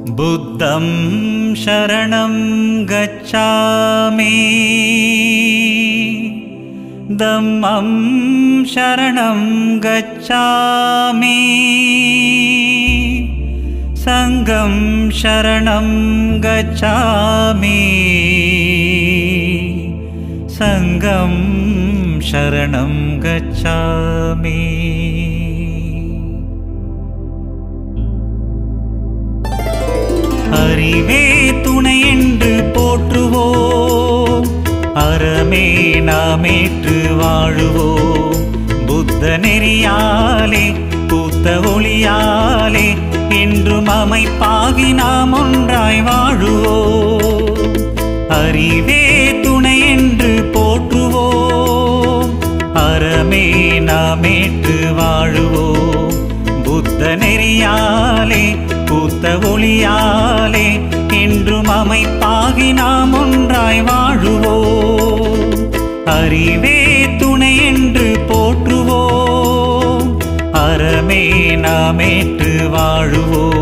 बुद्धं शरणं गच्छामि धम्मं शरणं गच्छामि संघं शरणं गच्छामि संघं शरणं गच्छामि। அறிவே துணை என்று போற்றுவோம், அறமே நாமேற்று வாழுவோம். புத்த நெறியாலே பூத்த ஒளியாலே என்றும் அமைப்பாகி நாம் ஒன்றாய் வாழுவோம். அறிவே துணை என்று போற்றுவோம், அறமே நாமேற்று வாழுவோம். புத்த நெறியாலே பூத்த ஒளியாலே என்றும் அமைப்பாகி நாம் ஒன்றாய் வாழுவோம். அறிவே துணை என்று போற்றுவோம், அறமே நாமேற்று வாழுவோம்.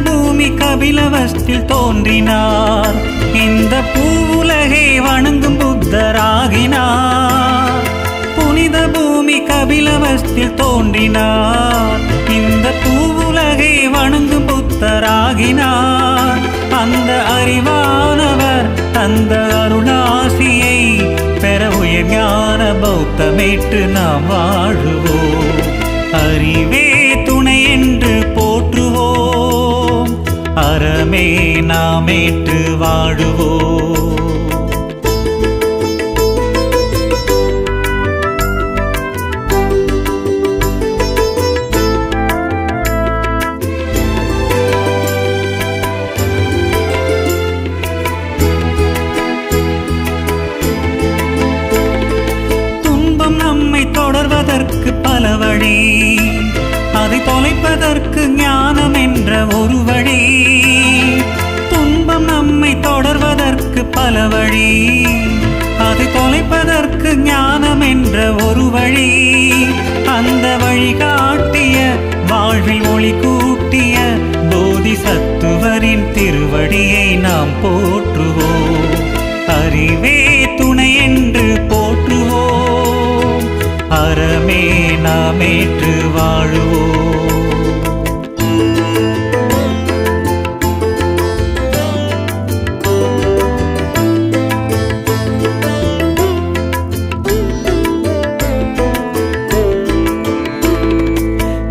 பூமி கபிலவஸ்தில் தோன்றினார், இந்த பூவுலகை வணங்கும் புத்தராகினார். புனித பூமி கபிலவஸ்தில் தோன்றினார், இந்த பூவுலகை வணங்கும் புத்தராகினார். அந்த அறிவானவர் அந்த அருளாசியை பெற உயர் ஞான பௌத்தமேற்று நாம் வாழுவோம். அறிவே துணை என்று போற்றுவோம், அறமே நாமேற்று வாழுவோம். துன்பம் நம்மை தொடர்வதற்கு பல வழி, அதை தொலைப்பதற்கு ஞானம் என்ற ஒரு வழி. துன்பம் நம்மை தொடர்வதற்கு பல வழி, அதை தொலைப்பதற்கு ஞானம் என்ற ஒரு வழி. அந்த வழி காட்டிய வாழ்வில் ஒளி கூட்டிய போதிசத்துவரின் திருவடியை நாம் போற்றுவோம். அறிவே துணை என்று போற்றுவோம், அறமே நாமேற்று வாழுவோம்.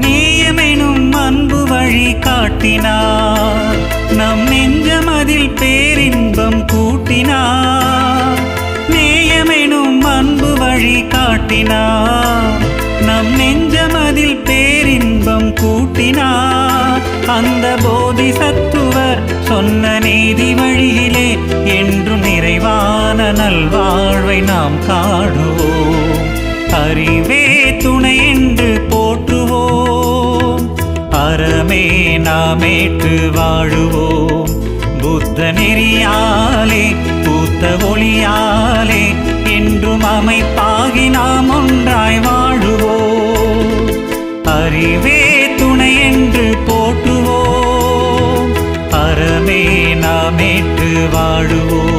நேயமெனும் அன்பு வழி காட்டினார், நம் நெஞ்சமதில் பேரின்பம் கூட்டினார். நேயமெனும் அன்பு வழி காட்டினார், நம் நெஞ்சமதில் பேரின்பம் கூட்டினார். அந்த போதிசத்துவர் சொன்ன நீதி வழியிலே என்றும் நிறைவான நல்வாழ்வை நாம் காணுவோம். அறிவே துணை என்று போற்றுவோம், அறமே நாமேற்று வாழுவோம். புத்த நெறியாலே பூத்த ஒளியாலே என்றும் அமைப்பாகி நாம் ஒன்றாய் வாழுவோம். அறிவே துணை என்று போற்றுவோம், அறமே நாமேற்று வாழுவோம்.